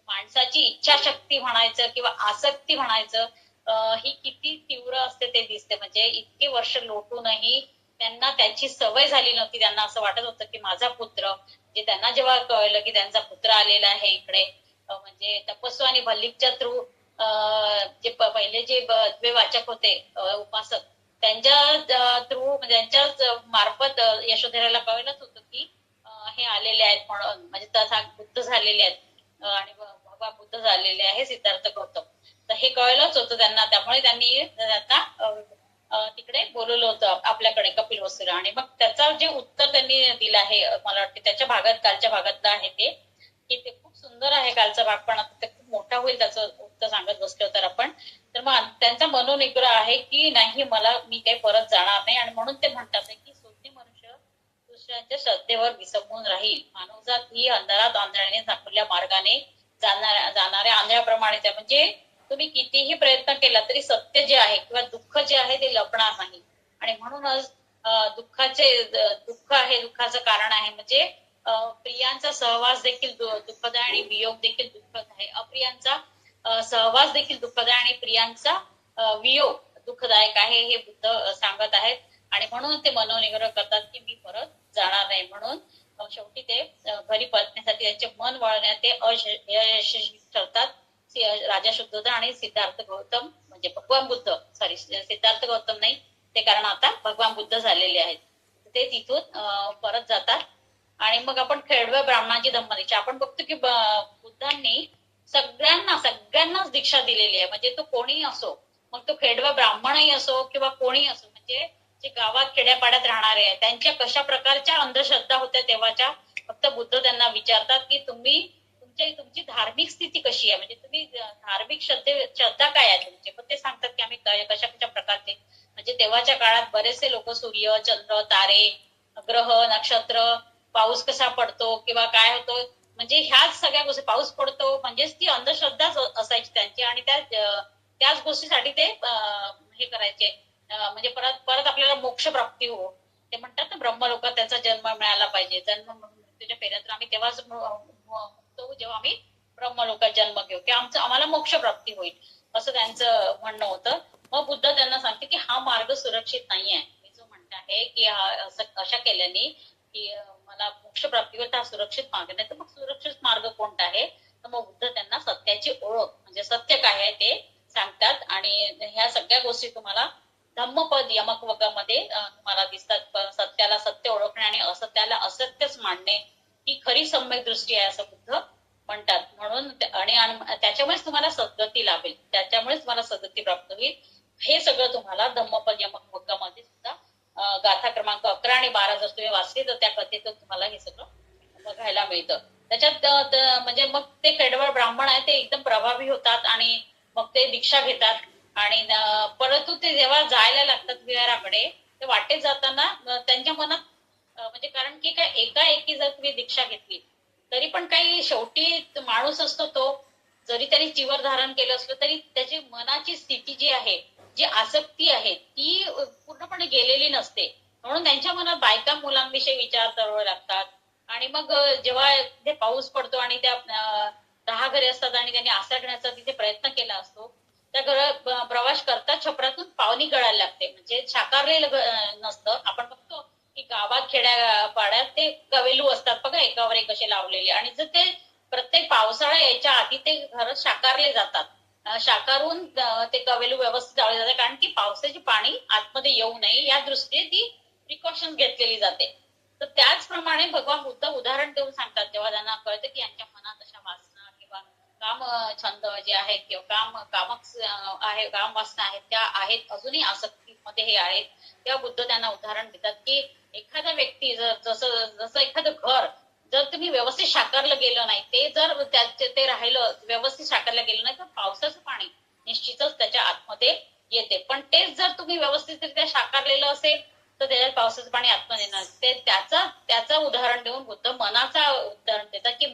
Speaker 3: माणसाची इच्छाशक्ती म्हणायचं किंवा आसक्ती म्हणायचं ही किती तीव्र असते ते दिसते. म्हणजे इतके वर्ष लोटूनही त्यांना त्याची सवय झाली नव्हती. त्यांना असं वाटत होतं की माझा पुत्र, म्हणजे त्यांना जेव्हा कळलं की त्यांचा पुत्र आलेला आहे इकडे, म्हणजे तपस्वी आणि भल्लिकच्या थ्रू जे पहिले जे द्वैवाचक होते उपासक त्यांच्या थ्रू म्हणजे त्यांच्या मार्फत यशोधराला कळलंच होतं की हे आलेले आहेत म्हणून, म्हणजे तथा बुद्ध झालेले आहेत आणि भगवान बुद्ध झालेले आहे सिद्धार्थ गौतम. तर हे कळलंच होतं त्यांना, त्यामुळे त्यांनी त्यांना तिकडे बोलवलं होतं आपल्याकडे कपिल वस्तूला. आणि मग त्याचं जे उत्तर त्यांनी दिलं आहे मला वाटते त्याच्या भागात कालच्या भागातलं आहे ते, की ते खूप सुंदर आहे कालचा भाग, पण आता ते खूप मोठा होईल त्याचं उत्तर सांगत बसलो तर आपण. तर मग त्यांचा मनोनिग्रह आहे की नाही मी काही परत जाणार नाही आणि म्हणून ते म्हणतात की शून्य मनुष्य दुसऱ्यांच्या श्रद्धेवर विसंबून राहील. मानवजात ही अंधारात आंधळ्याने दाखवल्या मार्गाने जाणाऱ्या आंधळ्याप्रमाणेच आहे. म्हणजे तुम्ही कितीही प्रयत्न केला तरी सत्य जे आहे किंवा दुःख जे आहे ते लपणार नाही. आणि म्हणूनच दुःख आहे, दुःखाचं कारण आहे. म्हणजे प्रियांचा सहवास देखील दुःखद आहे आणि वियोग देखील दुःखद आहे. अप्रियांचा सहवास देखील दुःखद आहे आणि प्रियांचा वियोग दुःखदायक आहे हे बुद्ध सांगत आहेत. आणि म्हणून ते मनोनिग्रह करतात की मी परत जाणार नाही. म्हणून शेवटी ते घरी परतण्यासाठी त्यांचे मन वळण्यात ते अयशस्वी ठरतात. राजा शुद्धोधन आणि सिद्धार्थ गौतम म्हणजे भगवान बुद्ध, सिद्धार्थ गौतम नाही ते, कारण आता भगवान बुद्ध झालेले आहेत. ते तिथून परत जातात. आणि मग आपण खेडव्या ब्राह्मणाची धम्मदीक्षा आपण बघतो की बुद्धांनी सगळ्यांनाच दीक्षा दिलेली आहे. म्हणजे तो कोणी असो, मग तो खेडवा ब्राह्मणही असो किंवा कोणी असो, म्हणजे जे गावात खेड्यापाड्यात राहणारे आहेत त्यांच्या कशा प्रकारच्या अंधश्रद्धा होत्या तेव्हाच्या फक्त बुद्ध त्यांना विचारतात की तुमची धार्मिक स्थिती कशी आहे, म्हणजे तुम्ही धार्मिक श्रद्धा काय आहे तुमची. पण ते सांगतात की आम्ही कशा कशा प्रकारचे, म्हणजे तेव्हाच्या काळात बरेचसे लोक सूर्य, चंद्र, तारे, ग्रह, नक्षत्र, पाऊस कसा पडतो किंवा काय होतो, म्हणजे ह्याच सगळ्या गोष्टी, पाऊस पडतो म्हणजेच ती अंधश्रद्धाच असायची त्यांची. आणि त्याच गोष्टीसाठी ते हे करायचे, म्हणजे परत परत आपल्याला मोक्ष प्राप्ती हो. ते म्हणतात ना ब्रह्मलोकात त्याचा जन्म मिळाला पाहिजे, जन्म मृत्यूच्या फेऱ्यात आम्ही तेव्हाच मुक्त होऊ जेव्हा आम्ही ब्रह्मलोकात जन्म घेऊ, की आम्हाला मोक्ष प्राप्ती होईल, असं त्यांचं म्हणणं होतं. मग बुद्ध त्यांना सांगते की हा मार्ग सुरक्षित नाहीये. मी जो म्हणत आहे की अशा केल्याने की मला मोक्ष प्राप्ती होईल, हा सुरक्षित मार्ग नाही. तर मग सुरक्षित मार्ग कोणता आहे, तर मग बुद्ध त्यांना सत्याची ओळख म्हणजे सत्य काय आहे ते सांगतात. आणि ह्या सगळ्या गोष्टी तुम्हाला धम्मपद यमक वगामध्ये तुम्हाला दिसतात. सत्याला सत्य ओळखणे आणि असत्याला असत्यच मांडणे ही खरी सम्यक दृष्टी आहे असं बुद्ध म्हणतात. म्हणून आणि त्याच्यामुळेच तुम्हाला सद्गती लाभेल, त्याच्यामुळेच तुम्हाला सद्गती प्राप्त होईल. हे सगळं तुम्हाला धम्मपद यमक वगामध्ये सुद्धा गाथा क्रमांक 11 आणि 12 जर तुम्ही वाचली तर त्या कथेतून तुम्हाला हे सगळं बघायला मिळतं. त्याच्यात म्हणजे मग ते केडवळ ब्राह्मण आहे ते एकदम प्रभावी होतात आणि मग ते दीक्षा घेतात. आणि परंतु ते जेव्हा जायला लागतात विहाराकडे, ते वाटेत जाताना त्यांच्या मनात म्हणजे कारण की काय एकाएकी जर तुम्ही दीक्षा घेतली तरी पण काही शेवटी माणूस असतो तो, जरी त्यांनी चिवर धारण केलं असलं तरी त्याची मनाची स्थिती जी आहे, जी आसक्ती आहे ती पूर्णपणे गेलेली नसते. म्हणून त्यांच्या मनात बायका मुलांविषयी विचार करावे लागतात. आणि मग जेव्हा तिथे पाऊस पडतो आणि त्या 10 घरे असतात आणि त्यांनी आसरा घेण्याचा तिथे प्रयत्न केला असतो, त्या घरात प्रवास करता छपरातून पावनी गळायला लागते, म्हणजे साकारलेलं नसतं. आपण बघतो की गावात खेड्या पाड्यात ते कवेलू असतात बघा, एकावर एक असे लावलेले, आणि जर ते प्रत्येक पावसाळा यायच्या आधी ते घर साकारले जातात. साकारून ते कवेलू व्यवस्थित लावले जातात, कारण की पावसाचे पाणी आतमध्ये येऊ नये या दृष्टीने ती प्रिकॉशन घेतलेली जाते. तर त्याचप्रमाणे भगवान बुद्ध उदाहरण देऊन सांगतात, जेव्हा त्यांना कळतं की यांच्या मनात अशा वासना किंवा काम छंद जे आहेत किंवा काम वासना आहेत त्या आहेत, अजूनही आसक्तीमध्ये हे आहेत, तेव्हा बुद्ध त्यांना उदाहरण देतात की एखादा व्यक्ती जसं एखादं घर जर तुम्ही व्यवस्थित साकारलं गेलं नाही, ते जर ते राहिलं व्यवस्थित साकारलं गेलं नाही तर पावसाचं पाणी निश्चितच त्याच्या आतमध्ये येते. पण तेच जर तुम्ही व्यवस्थितरित्या साकारलेलं असेल तर त्याच्यात पावसाचं पाणी आतमध्ये येणार. ते त्याचं उदाहरण देऊन बुद्ध मनाचा उदाहरण देतात की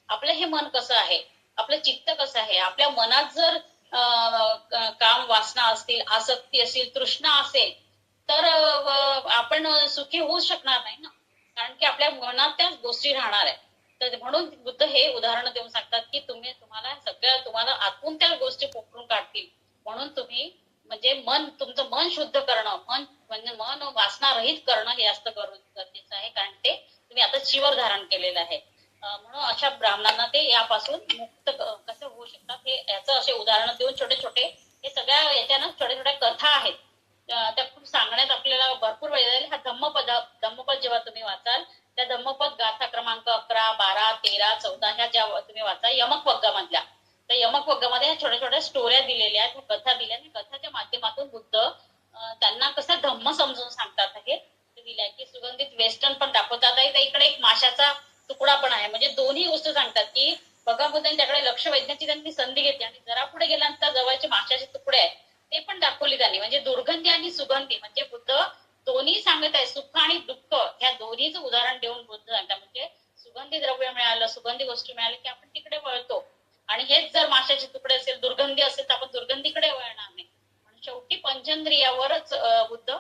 Speaker 3: आपलं हे मन कसं आहे, आपलं चित्त कसं आहे. आपल्या मनात जर काम वासना असतील, आसक्ती असेल, तृष्णा असेल तर आपण सुखी होऊ शकणार नाही ना, कारण की आपल्या मनात त्याच गोष्टी राहणार आहे. तर म्हणून बुद्ध हे उदाहरण देऊन सांगतात की तुम्हाला आतून त्या गोष्टी पोखरून काढतील. म्हणून तुम्ही म्हणजे तुमचं मन शुद्ध करणं, मन वासना रहित करणं हे जास्त गरजेचं आहे, कारण ते तुम्ही आता चिवर धारण केलेलं आहे. म्हणून अशा ब्राह्मणांना ते यापासून मुक्त कसे होऊ शकतात हे याचं असे उदाहरण देऊन छोटे छोटे हे सगळ्या याच्यानं छोट्या छोट्या कथा आहेत त्या खूप सांगण्यात आपल्याला भरपूर वेळ जाईल. हा धम्मपद जेव्हा तुम्ही वाचाल त्या धम्मपद गाथा क्रमांक 11, 12, 13, 14 ह्या ज्या तुम्ही वाचा यमक वग्गामधल्या, त्या यमक वग्गामध्ये ह्या छोट्या छोट्या स्टोऱ्या दिलेल्या आहेत, कथा दिल्या. कथाच्या माध्यमातून बुद्ध त्यांना कसं धम्म समजून सांगतात हे दिलंय की सुगंधित वेस्टर्न पण दाखवतात. इकडे एक माशाचा तुकडा पण आहे, म्हणजे दोन्ही गोष्ट सांगतात की बघा बुद्धांनी त्याकडे लक्ष वेधण्याची त्यांनी संधी घेतली आणि जरा पुढे गेल्यानंतर जवळचे माशाचे तुकडे आहेत ते पण दाखवले त्यांनी. म्हणजे दुर्गंधी आणि सुगंधी म्हणजे बुद्ध दोन्ही सांगत आहे, सुख आणि दुःख ह्या दोन्हीचं उदाहरण देऊन बुद्ध सांगतात. म्हणजे सुगंधी द्रव्य मिळालं, सुगंधी गोष्टी मिळाल्या की आपण तिकडे वळतो, आणि हेच जर माशाचे तुकडे असेल, दुर्गंधी असेल तर आपण दुर्गंधीकडे वळणार नाही. म्हणून शेवटी पंचेंद्रियावरच बुद्ध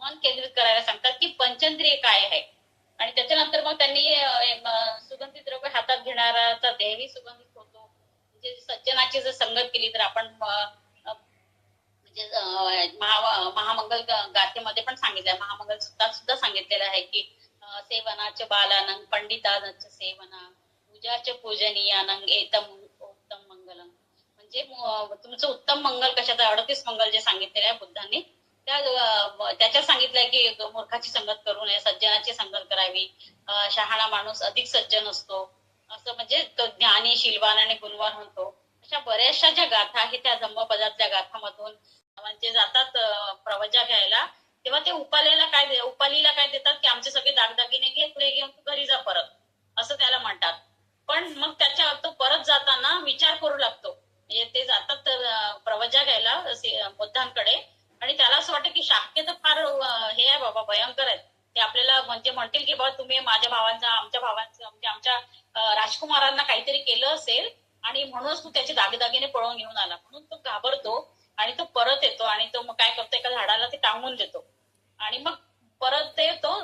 Speaker 3: मन केंद्रित करायला सांगतात की पंचेंद्रिय काय आहे. आणि त्याच्यानंतर मग त्यांनी सुगंधी द्रव्य हातात घेणाराचा देहही सुगंधित होतो. म्हणजे सज्जनाची जर संगत केली तर आपण म्हणजे महामंगल गाथेमध्ये पण सांगितलंय, महामंगल सुद्धा सांगितलेलं आहे की सेवनाच बालानंग पंडितानच सेवना पूजाच पूजनीयानंग एतम उत्तम मंगलम. म्हणजे तुमचं उत्तम मंगल कशाचं 38 मंगल जे सांगितलेलं आहे बुद्धांनी त्याच्यात सांगितलंय की मूर्खाची संगत करू नये, सज्जनाची संगत करावी. शहाणा माणूस अधिक सज्जन असतो असं, म्हणजे तो ज्ञानी शीलवान आणि गुणवान होतो. अशा बऱ्याचशा ज्या गाथा आहेत त्या धम्मपदातल्या गाथामधून म्हणजे जातात प्रवचा घ्यायला, तेव्हा ते उपालीला काय देतात की आमचे सगळे दागदागिने घे मजा घ्यायला बुद्धांकडे. आणि त्याला असं वाटतं की शाक्य तर फार हे आहे बाबा, भयंकर आहेत. ते आपल्याला म्हणजे म्हणतील की बाबा तुम्ही माझ्या भावांचा, आमच्या भावांचं, म्हणजे आमच्या राजकुमारांना काहीतरी केलं असेल आणि म्हणूनच तू त्याचे दागिदागिने पळवून घेऊन आला. म्हणून तो घाबरतो आणि तो परत येतो आणि तो मग काय करतो, एका झाडाला ते टांगून देतो आणि मग परत ते तो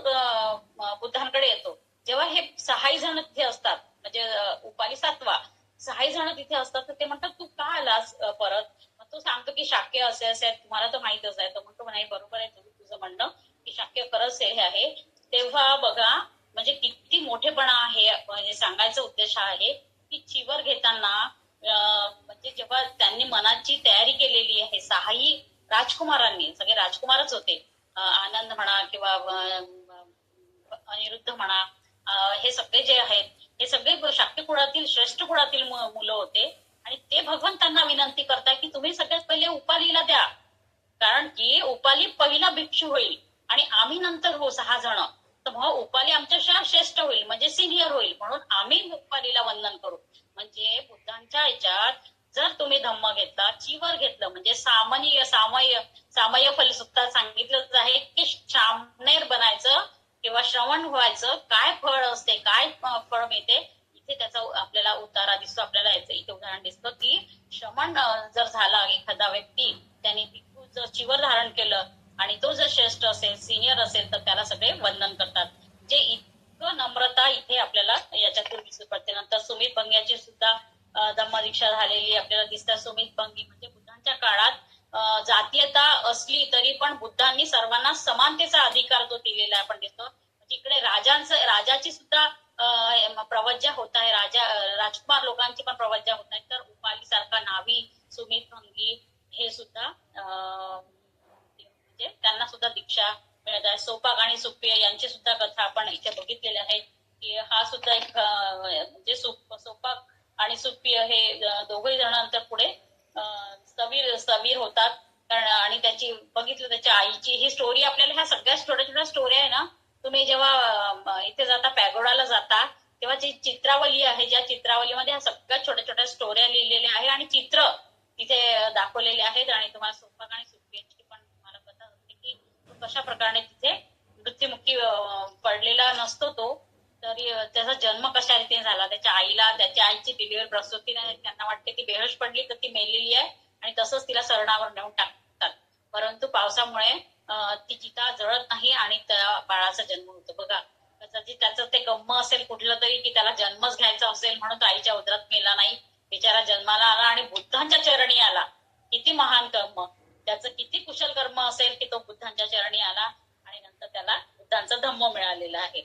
Speaker 3: बुद्धांकडे येतो. जेव्हा हे 6 जण तिथे असतात, म्हणजे उपाली 7वा, 6 जण तिथे असतात, तर ते म्हणतात तू का आलास परत? मग तो सांगतो की शाक्य असे असे तुम्हाला तर माहितच आहे. तो म्हणतो नाही बरोबर आहे तुझं म्हणणं की शाक्य खरंच हे आहे. तेव्हा बघा म्हणजे किती मोठेपणा आहे. म्हणजे सांगायचा उद्देश हा आहे की चिवर घेताना म्हणजे जेव्हा त्यांनी मनाची तयारी केलेली आहे, 6ही राजकुमारांनी, सगळे राजकुमारच होते, आनंद म्हणा किंवा अनिरुद्ध म्हणा, हे सगळे जे आहेत हे सगळे शाक्य कुळातील, श्रेष्ठ कुळातील मुलं होते. आणि ते भगवंतांना विनंती करतात की तुम्ही सगळ्यात पहिले उपालीला द्या, कारण की उपाली पहिला भिक्षू होईल आणि आम्ही नंतर हो 6 जण, तर मग उपाली आमच्यापेक्षा श्रेष्ठ होईल, म्हणजे सिनियर होईल, म्हणून आम्ही उपालीला वंदन करू. म्हणजे बुद्धांच्या ह्याच्यात जर तुम्ही धम्म घेतला, चिवर घेतलं, म्हणजे सामय फलसुद्धा सांगितलंच आहे की शामनेर बनायचं किंवा श्रवण व्हायचं, काय फळ असते, काय फळ मिळते, इथे त्याचा आपल्याला उतारा दिसतो. आपल्याला याचं इथे उदाहरण दिसतं की श्रवण जर झाला एखादा व्यक्ती, त्याने जर चिवर धारण केलं आणि तो जर श्रेष्ठ असेल, सिनियर असेल, तर त्याला सगळे वंदन करतात. जे इतकं नम्रता इथे आपल्याला याच्यातून दिसून पडते. नंतर सुमित भंग्याची सुद्धा धम्मदीक्षा झालेली आपल्याला दिसतात. सुमित भंगी म्हणजे बुद्धांच्या काळात जातीयता असली तरी पण बुद्धांनी सर्वांना समानतेचा अधिकार जो दिलेला आहे आपण दिसतो. म्हणजे इकडे राजाची सुद्धा प्रवज्जा होत आहे, राजकुमार लोकांची पण प्रवज्जा होत आहे. तर उपाली सारखा नावी, सुमित भंगी हे सुद्धा म्हणजे त्यांना सुद्धा दीक्षा मिळत आहे. सोपाक आणि सुप्रिय यांची सुद्धा कथा आपण इथे बघितलेली आहे की हा सुद्धा एक म्हणजे सोपाक आणि सुप्रिय हे दोघही जण नंतर पुढे सवीर होतात. आणि त्याची बघितलं त्याच्या आईची ही स्टोरी आपल्याला, ह्या सगळ्या छोट्या छोट्या स्टोरी आहे ना, तुम्ही जेव्हा इथे जाता, पॅगोडाला जाता, तेव्हा जी चित्रावली आहे, ज्या चित्रावलीमध्ये ह्या सगळ्या छोट्या छोट्या स्टोऱ्या लिहिलेल्या आहे आणि चित्र तिथे दाखवलेले आहेत. आणि तुम्हाला सोपाक आणि सुप्रियाची पण तुम्हाला कथा असते की कशा प्रकारे तिथे मृत्युमुखी पडलेला नसतो तो, तरी त्याचा जन्म कशा रीतीने झाला, त्याच्या आईची डिलिव्हरी प्रसूती, त्यांना वाटते ती बेहोश पडली तर ती मेलेली आहे आणि तसंच तिला सरणावर नेऊन टाकतात. परंतु पावसामुळे ती चिता जळत नाही आणि त्या बाळाचा जन्म होतो. बघा त्याचं ते गम्म असेल कुठलं तरी की त्याला जन्मच घ्यायचा असेल म्हणून तो आईच्या उदरात मेला नाही, बिचारा जन्माला आला आणि बुद्धांच्या चरणी आला. किती महान कर्म, त्याचं किती कुशल कर्म असेल की तो बुद्धांच्या चरणी आला आणि नंतर त्याला बुद्धांचा धम्म मिळालेला आहे.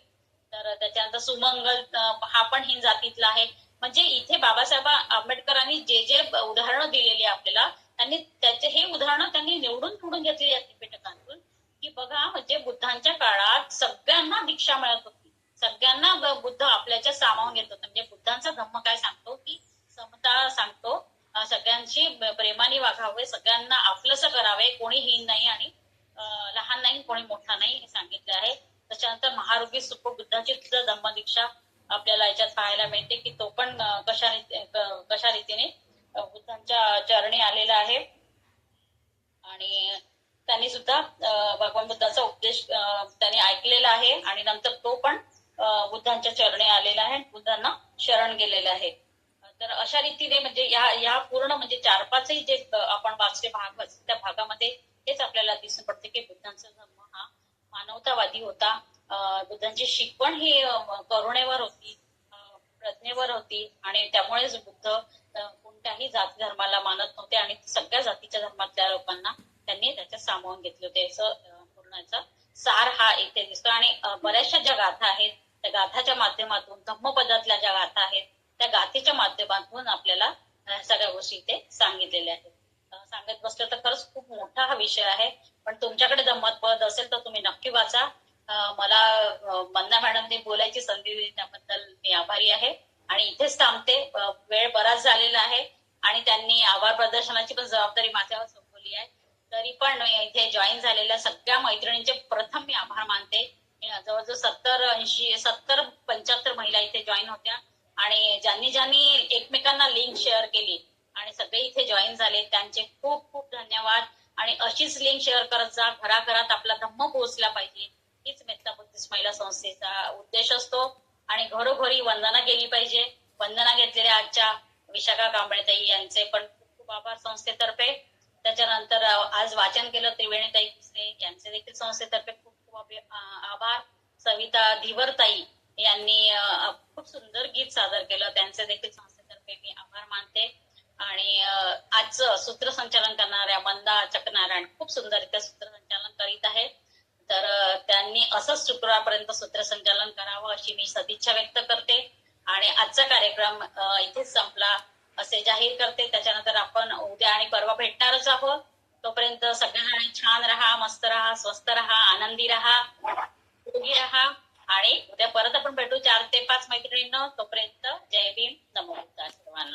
Speaker 3: तर त्याच्यानंतर सुमंगल हा पण हिंद जातीतला आहे. म्हणजे इथे बाबासाहेब आंबेडकरांनी जे उदाहरणं दिलेली आपल्याला, त्यांनी त्याचे हे उदाहरणं त्यांनी निवडून घेतलेली आहेत त्रिपिटकांतून की बघा म्हणजे बुद्धांच्या काळात सगळ्यांना दीक्षा मिळत होती, सगळ्यांना बुद्ध आपल्याच्या सामावून घेत होता. म्हणजे बुद्धांचा धम्म काय सांगतो की समता सांगतो, सगळ्यांशी प्रेमाने वागावे, सगळ्यांना आपलंसं करावे, कोणी हीन नाही आणि लहान नाही, कोणी मोठा नाही, हे सांगितलं आहे. त्याच्यानंतर महारोगी सुप बुद्धाची सुद्धा धम्मदीक्षा आपल्याला याच्यात पाहायला मिळते की तो पण कशा रीतीने बुद्धांच्या चरणी आलेला आहे. आणि त्यांनी सुद्धा भगवान बुद्धाचा उपदेश त्यांनी ऐकलेला आहे आणि नंतर तो पण बुद्धांच्या चरणी आलेला आहे, बुद्धांना शरण गेलेला आहे. तर अशा रीतीने म्हणजे या पूर्ण म्हणजे 4-5 जे आपण वाचले भाग, त्या भागामध्ये हेच आपल्याला दिसून पडते की बुद्धांचा धम्म हा मानवतावादी होता. बुद्धांची शिकवण ही करुणेवर होती, प्रज्ञेवर होती आणि त्यामुळेच बुद्ध कोणत्याही जाती धर्माला मानत नव्हते आणि सगळ्या जातीच्या धर्मातल्या लोकांना त्यांनी त्याच्यात सामावून घेतले होते. असं पूर्ण याचा सार हा इथे दिसतो. आणि बऱ्याचशा ज्या गाथा आहेत त्या गाथाच्या माध्यमातून, धम्मपदातल्या ज्या गाथा आहेत त्या गाथेच्या माध्यमातून आपल्याला सगळ्या गोष्टी इथे सांगितलेल्या आहेत. सांगत बसलं तर खरंच खूप मोठा हा विषय आहे, पण तुमच्याकडे जमत पद असेल तर तुम्ही नक्की वाचा. मला मंदा मॅडमने बोलायची संधी दिली त्याबद्दल मी आभारी आहे आणि इथेच थांबते. वेळ बराच झालेला आहे आणि त्यांनी आभार प्रदर्शनाची पण जबाबदारी माझ्यावर सोपवली आहे. तरी पण इथे जॉईन झालेल्या सगळ्या मैत्रिणींचे प्रथम मी आभार मानते. जवळजवळ 70-75 महिला इथे जॉईन होत्या आणि ज्यांनी एकमेकांना लिंक शेअर केली आणि सगळे इथे जॉईन झाले, त्यांचे खूप खूप धन्यवाद. आणि अशीच लिंक शेअर करत जा, घराघरात आपला धम्म पोहोचला पाहिजे, हीच मेत्ता बुद्धिस्ट महिला संस्थेचा उद्देश असतो. आणि घरोघरी वंदना केली पाहिजे. वंदना घेतलेल्या आजच्या विशाखा कांबळेताई यांचे पण खूप खूप आभार संस्थेतर्फे. त्याच्यानंतर आज वाचन केलं त्रिवेणीताई कुसरे यांचे देखील संस्थेतर्फे खूप खूप आभार. सविता धीवरताई यांनी खूप सुंदर गीत सादर केलं, त्यांचे देखील संस्थेतर्फे मी आभार मानते. आणि आजचं सूत्रसंचालन करणाऱ्या मंदा चकनारायण खूप सुंदररित्या सूत्रसंचालन करीत आहेत. तर त्यांनी असंच शुक्रवारपर्यंत सूत्रसंचालन करावं अशी मी सदिच्छा व्यक्त करते. आणि आजचा कार्यक्रम इथेच संपला असे जाहीर करते. त्याच्यानंतर आपण उद्या आणि परवा भेटणारच आहोत. तोपर्यंत सगळ्यांना छान राहा, मस्त राहा, स्वस्थ राहा, आनंदी राहा, निरोगी राहा. आणि उद्या परत आपण भेटू 4 ते 5 मैत्रिणींनो. तोपर्यंत जय भीम, नमो बुद्धाय सर्वांना.